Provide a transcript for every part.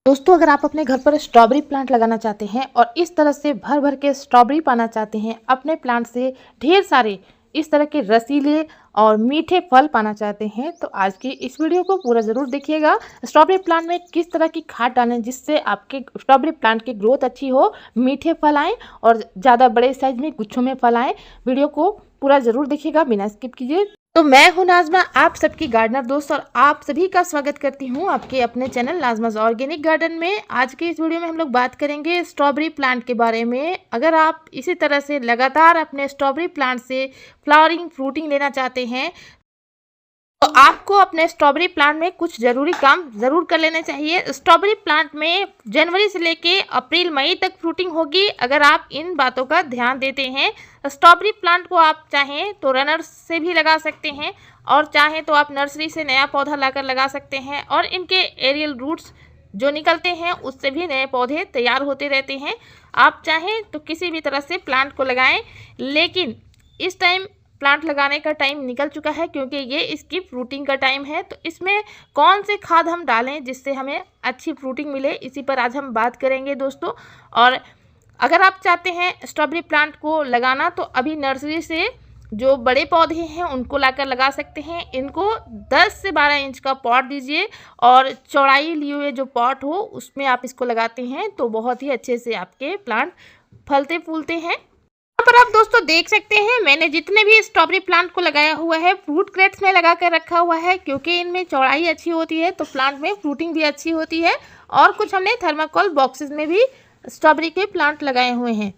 दोस्तों, अगर आप अपने घर पर स्ट्रॉबेरी प्लांट लगाना चाहते हैं और इस तरह से भर भर के स्ट्रॉबेरी पाना चाहते हैं, अपने प्लांट से ढेर सारे इस तरह के रसीले और मीठे फल पाना चाहते हैं, तो आज की इस वीडियो को पूरा ज़रूर देखिएगा। स्ट्रॉबेरी प्लांट में किस तरह की खाद डालें जिससे आपके स्ट्रॉबेरी प्लांट की ग्रोथ अच्छी हो, मीठे फल आएँ और ज़्यादा बड़े साइज में गुच्छों में फल आएँ। वीडियो को पूरा ज़रूर देखिएगा, बिना स्किप कीजिए। तो मैं हूं नाज़मा, आप सबकी गार्डनर दोस्त, और आप सभी का स्वागत करती हूं आपके अपने चैनल नाज़माज़ ऑर्गेनिक गार्डन में। आज के इस वीडियो में हम लोग बात करेंगे स्ट्रॉबेरी प्लांट के बारे में। अगर आप इसी तरह से लगातार अपने स्ट्रॉबेरी प्लांट से फ्लावरिंग फ्रूटिंग लेना चाहते हैं तो आपको अपने स्ट्रॉबेरी प्लांट में कुछ ज़रूरी काम ज़रूर कर लेने चाहिए। स्ट्रॉबेरी प्लांट में जनवरी से लेके अप्रैल मई तक फ्रूटिंग होगी अगर आप इन बातों का ध्यान देते हैं। स्ट्रॉबेरी प्लांट को आप चाहें तो रनर्स से भी लगा सकते हैं और चाहें तो आप नर्सरी से नया पौधा लाकर लगा सकते हैं, और इनके एरियल रूट्स जो निकलते हैं उससे भी नए पौधे तैयार होते रहते हैं। आप चाहें तो किसी भी तरह से प्लांट को लगाएं, लेकिन इस टाइम प्लांट लगाने का टाइम निकल चुका है क्योंकि ये इसकी फ्रूटिंग का टाइम है। तो इसमें कौन से खाद हम डालें जिससे हमें अच्छी फ्रूटिंग मिले, इसी पर आज हम बात करेंगे दोस्तों। और अगर आप चाहते हैं स्ट्रॉबेरी प्लांट को लगाना तो अभी नर्सरी से जो बड़े पौधे हैं उनको लाकर लगा सकते हैं। इनको 10 से 12 इंच का पॉट दीजिए और चौड़ाई लिए हुए जो पॉट हो उसमें आप इसको लगाते हैं तो बहुत ही अच्छे से आपके प्लांट फलते फूलते हैं। यहाँ पर आप दोस्तों देख सकते हैं मैंने जितने भी स्ट्रॉबेरी प्लांट को लगाया हुआ है फ्रूट क्रेट्स में लगा कर रखा हुआ है, क्योंकि इनमें चौड़ाई अच्छी होती है तो प्लांट में फ्रूटिंग भी अच्छी होती है। और कुछ हमने थर्माकोल बॉक्सेस में भी स्ट्रॉबेरी के प्लांट लगाए हुए हैं।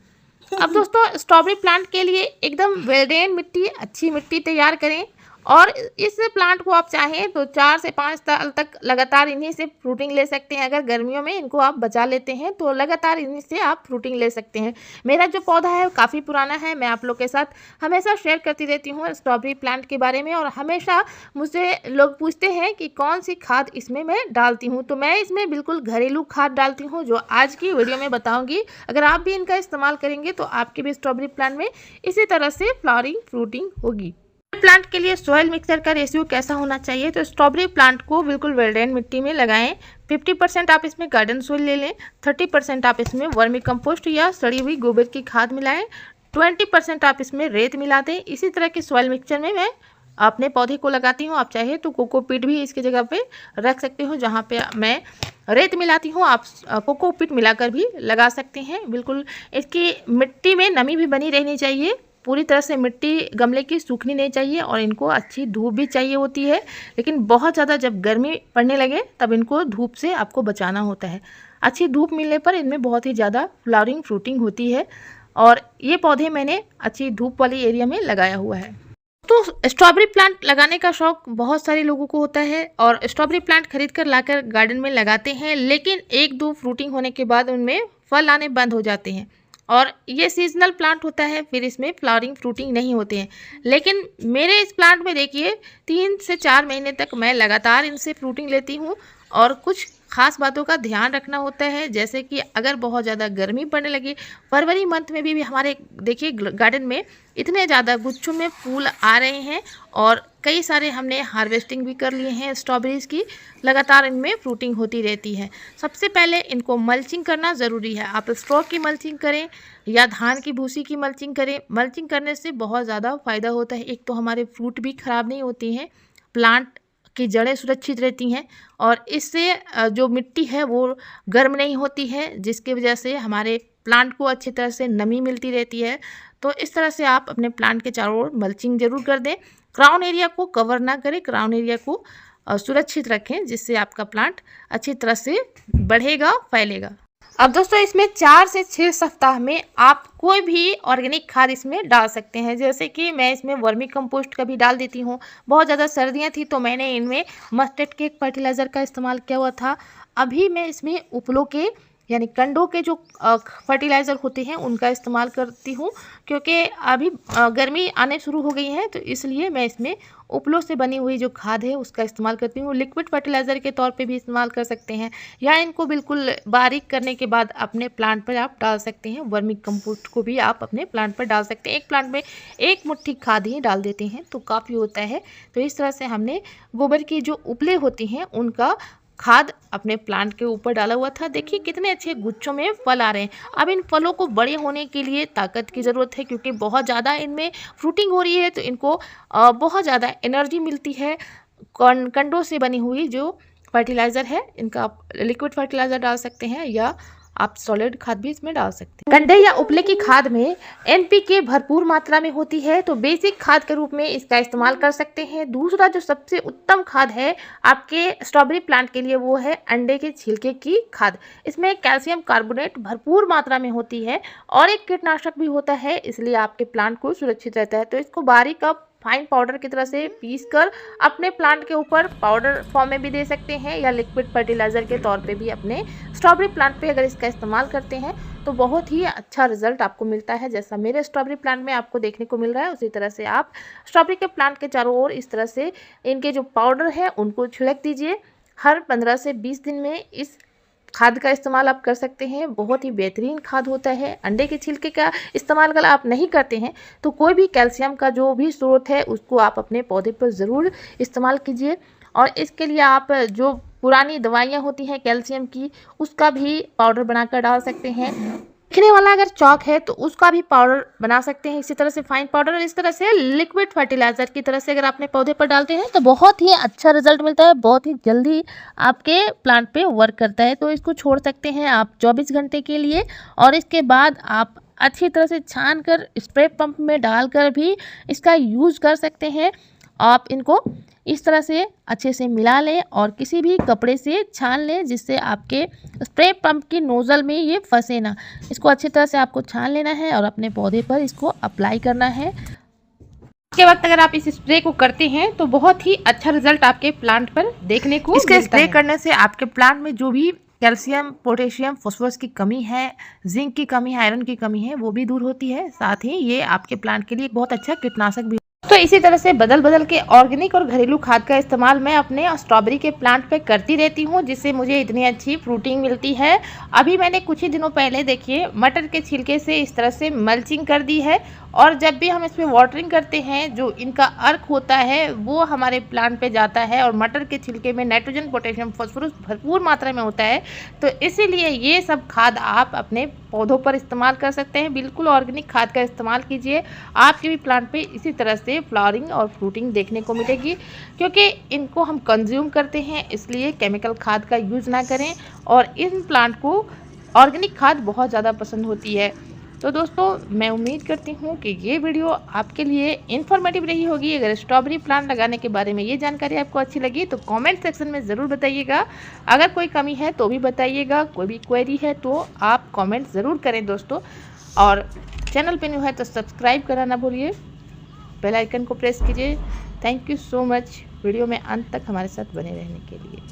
अब दोस्तों, स्ट्रॉबेरी प्लांट के लिए एकदम वेल ड्रेन मिट्टी, अच्छी मिट्टी तैयार करें, और इस प्लांट को आप चाहें तो 4 से 5 साल तक लगातार इन्हीं से फ्रूटिंग ले सकते हैं। अगर गर्मियों में इनको आप बचा लेते हैं तो लगातार इन्हीं से आप फ्रूटिंग ले सकते हैं। मेरा जो पौधा है काफ़ी पुराना है, मैं आप लोग के साथ हमेशा शेयर करती रहती हूँ स्ट्रॉबेरी प्लांट के बारे में, और हमेशा मुझसे लोग पूछते हैं कि कौन सी खाद इसमें मैं डालती हूँ। तो मैं इसमें बिल्कुल घरेलू खाद डालती हूँ जो आज की वीडियो में बताऊँगी। अगर आप भी इनका इस्तेमाल करेंगे तो आपके भी स्ट्रॉबेरी प्लांट में इसी तरह से फ्लावरिंग फ्रूटिंग होगी। प्लांट के लिए सॉइल मिक्सचर का रेशियो कैसा होना चाहिए, तो स्ट्रॉबेरी प्लांट को बिल्कुल वेल ड्रेन मिट्टी में लगाएं। 50% आप इसमें गार्डन सॉइल ले लें, 30% आप इसमें वर्मी कंपोस्ट या सड़ी हुई गोबर की खाद मिलाएं, 20% आप इसमें रेत मिला दें। इसी तरह के सॉइल मिक्सचर में मैं अपने पौधे को लगाती हूँ। आप चाहे तो कोकोपीट भी इसकी जगह पे रख सकते हो, जहाँ पे मैं रेत मिलाती हूँ आप कोकोपीट मिलाकर भी लगा सकते हैं। बिल्कुल इसकी मिट्टी में नमी भी बनी रहनी चाहिए, पूरी तरह से मिट्टी गमले की सूखनी नहीं चाहिए, और इनको अच्छी धूप भी चाहिए होती है। लेकिन बहुत ज़्यादा जब गर्मी पड़ने लगे तब इनको धूप से आपको बचाना होता है। अच्छी धूप मिलने पर इनमें बहुत ही ज़्यादा फ्लावरिंग फ्रूटिंग होती है, और ये पौधे मैंने अच्छी धूप वाली एरिया में लगाया हुआ है। तो स्ट्रॉबेरी प्लांट लगाने का शौक बहुत सारे लोगों को होता है और स्ट्रॉबेरी प्लांट खरीद कर लाकर गार्डन में लगाते हैं, लेकिन 1-2 फ्रूटिंग होने के बाद उनमें फल आने बंद हो जाते हैं, और ये सीजनल प्लांट होता है, फिर इसमें फ्लावरिंग फ्रूटिंग नहीं होते हैं। लेकिन मेरे इस प्लांट में देखिए 3 से 4 महीने तक मैं लगातार इनसे फ्रूटिंग लेती हूँ, और कुछ खास बातों का ध्यान रखना होता है, जैसे कि अगर बहुत ज़्यादा गर्मी पड़ने लगी, फरवरी मंथ में भी हमारे देखिए गार्डन में इतने ज़्यादा गुच्छों में फूल आ रहे हैं, और कई सारे हमने हार्वेस्टिंग भी कर लिए हैं स्ट्रॉबेरीज़ की, लगातार इनमें फ्रूटिंग होती रहती है। सबसे पहले इनको मल्चिंग करना ज़रूरी है। आप स्ट्रॉ की मल्चिंग करें या धान की भूसी की मल्चिंग करें। मल्चिंग करने से बहुत ज़्यादा फ़ायदा होता है। एक तो हमारे फ्रूट भी ख़राब नहीं होती हैं, प्लांट की जड़ें सुरक्षित रहती हैं, और इससे जो मिट्टी है वो गर्म नहीं होती है, जिसकी वजह से हमारे प्लांट को अच्छी तरह से नमी मिलती रहती है। तो इस तरह से आप अपने प्लांट के चारों ओर मल्चिंग ज़रूर कर दें। क्राउन एरिया को कवर ना करें, क्राउन एरिया को सुरक्षित रखें, जिससे आपका प्लांट अच्छी तरह से बढ़ेगा, फैलेगा। अब दोस्तों, इसमें 4 से 6 सप्ताह में आप कोई भी ऑर्गेनिक खाद इसमें डाल सकते हैं, जैसे कि मैं इसमें वर्मी कंपोस्ट का भी डाल देती हूँ। बहुत ज़्यादा सर्दियाँ थी तो मैंने इनमें मस्टर्ड केक फर्टिलाइज़र का इस्तेमाल किया हुआ था। अभी मैं इसमें उपलों के यानी कंडों के जो फर्टिलाइज़र होते हैं उनका इस्तेमाल करती हूँ, क्योंकि अभी गर्मी आने शुरू हो गई है, तो इसलिए मैं इसमें उपलों से बनी हुई जो खाद है उसका इस्तेमाल करती हूँ। लिक्विड फर्टिलाइज़र के तौर पे भी इस्तेमाल कर सकते हैं, या इनको बिल्कुल बारीक करने के बाद अपने प्लांट पर आप डाल सकते हैं। वर्मी कंपोस्ट को भी आप अपने प्लांट पर डाल सकते हैं। एक प्लांट में 1 मुट्ठी खाद ही डाल देते हैं तो काफ़ी होता है। तो इस तरह से हमने गोबर की जो उपले होती हैं उनका खाद अपने प्लांट के ऊपर डाला हुआ था। देखिए कितने अच्छे गुच्छों में फल आ रहे हैं। अब इन फलों को बड़े होने के लिए ताकत की ज़रूरत है, क्योंकि बहुत ज़्यादा इनमें फ्रूटिंग हो रही है, तो इनको बहुत ज़्यादा एनर्जी मिलती है कंडों से बनी हुई जो फर्टिलाइज़र है। इनका आप लिक्विड फर्टिलाइज़र डाल सकते हैं या आप सॉलिड खाद भी इसमें डाल सकते हैं। कंडे या उपले की खाद में एनपीके भरपूर मात्रा में होती है, तो बेसिक खाद के रूप में इसका इस्तेमाल कर सकते हैं। दूसरा जो सबसे उत्तम खाद है आपके स्ट्रॉबेरी प्लांट के लिए, वो है अंडे के छिलके की खाद। इसमें कैल्शियम कार्बोनेट भरपूर मात्रा में होती है और एक कीटनाशक भी होता है, इसलिए आपके प्लांट को सुरक्षित रहता है। तो इसको बारीक फाइन पाउडर की तरह से पीस कर अपने प्लांट के ऊपर पाउडर फॉर्म में भी दे सकते हैं, या लिक्विड फर्टिलाइज़र के तौर पे भी अपने स्ट्रॉबेरी प्लांट पे अगर इसका इस्तेमाल करते हैं तो बहुत ही अच्छा रिजल्ट आपको मिलता है। जैसा मेरे स्ट्रॉबेरी प्लांट में आपको देखने को मिल रहा है, उसी तरह से आप स्ट्रॉबेरी के प्लांट के चारों ओर इस तरह से इनके जो पाउडर है उनको छिड़क दीजिए। हर 15 से 20 दिन में इस खाद का इस्तेमाल आप कर सकते हैं। बहुत ही बेहतरीन खाद होता है। अंडे के छिलके का इस्तेमाल अगर आप नहीं करते हैं तो कोई भी कैल्शियम का जो भी स्रोत है उसको आप अपने पौधे पर ज़रूर इस्तेमाल कीजिए। और इसके लिए आप जो पुरानी दवाइयाँ होती हैं कैल्शियम की, उसका भी पाउडर बनाकर डाल सकते हैं। दिखने वाला अगर चौक है तो उसका भी पाउडर बना सकते हैं, इसी तरह से फाइन पाउडर। और इस तरह से लिक्विड फर्टिलाइजर की तरह से अगर आपने पौधे पर डालते हैं तो बहुत ही अच्छा रिजल्ट मिलता है, बहुत ही जल्दी आपके प्लांट पे वर्क करता है। तो इसको छोड़ सकते हैं आप 24 घंटे के लिए, और इसके बाद आप अच्छी तरह से छान कर स्प्रे पंप में डालकर भी इसका यूज़ कर सकते हैं। आप इनको इस तरह से अच्छे से मिला लें और किसी भी कपड़े से छान लें, जिससे आपके स्प्रे पंप की नोज़ल में ये फंसे ना। इसको अच्छी तरह से आपको छान लेना है और अपने पौधे पर इसको अप्लाई करना है। इसके वक्त अगर आप इस स्प्रे को करते हैं तो बहुत ही अच्छा रिजल्ट आपके प्लांट पर देखने को मिलता है। स्प्रे करने से आपके प्लांट में जो भी कैल्शियम, पोटेशियम, फॉस्फोरस की कमी है, जिंक की कमी है, आयरन की कमी है, वो भी दूर होती है। साथ ही ये आपके प्लांट के लिए एक बहुत अच्छा कीटनाशक भी। तो इसी तरह से बदल बदल के ऑर्गेनिक और घरेलू खाद का इस्तेमाल मैं अपने स्ट्रॉबेरी के प्लांट पे करती रहती हूँ, जिससे मुझे इतनी अच्छी फ्रूटिंग मिलती है। अभी मैंने कुछ ही दिनों पहले देखिए मटर के छिलके से इस तरह से मल्चिंग कर दी है, और जब भी हम इसमें वाटरिंग करते हैं जो इनका अर्क होता है वो हमारे प्लांट पे जाता है। और मटर के छिलके में नाइट्रोजन, पोटेशियम, फॉस्फोरस भरपूर मात्रा में होता है, तो इसीलिए ये सब खाद आप अपने पौधों पर इस्तेमाल कर सकते हैं। बिल्कुल ऑर्गेनिक खाद का इस्तेमाल कीजिए, आपके भी प्लांट पे इसी तरह से फ्लावरिंग और फ्रूटिंग देखने को मिलेगी। क्योंकि इनको हम कंज्यूम करते हैं, इसलिए केमिकल खाद का यूज़ ना करें। और इन प्लांट को ऑर्गेनिक खाद बहुत ज़्यादा पसंद होती है। तो दोस्तों मैं उम्मीद करती हूँ कि ये वीडियो आपके लिए इन्फॉर्मेटिव रही होगी। अगर स्ट्रॉबेरी प्लांट लगाने के बारे में ये जानकारी आपको अच्छी लगी तो कमेंट सेक्शन में ज़रूर बताइएगा। अगर कोई कमी है तो भी बताइएगा, कोई भी क्वेरी है तो आप कमेंट ज़रूर करें दोस्तों। और चैनल पे न्यू है तो सब्सक्राइब करना ना भूलिए, बेल आइकन को प्रेस कीजिए। Thank you so much video में अंत तक हमारे साथ बने रहने के लिए।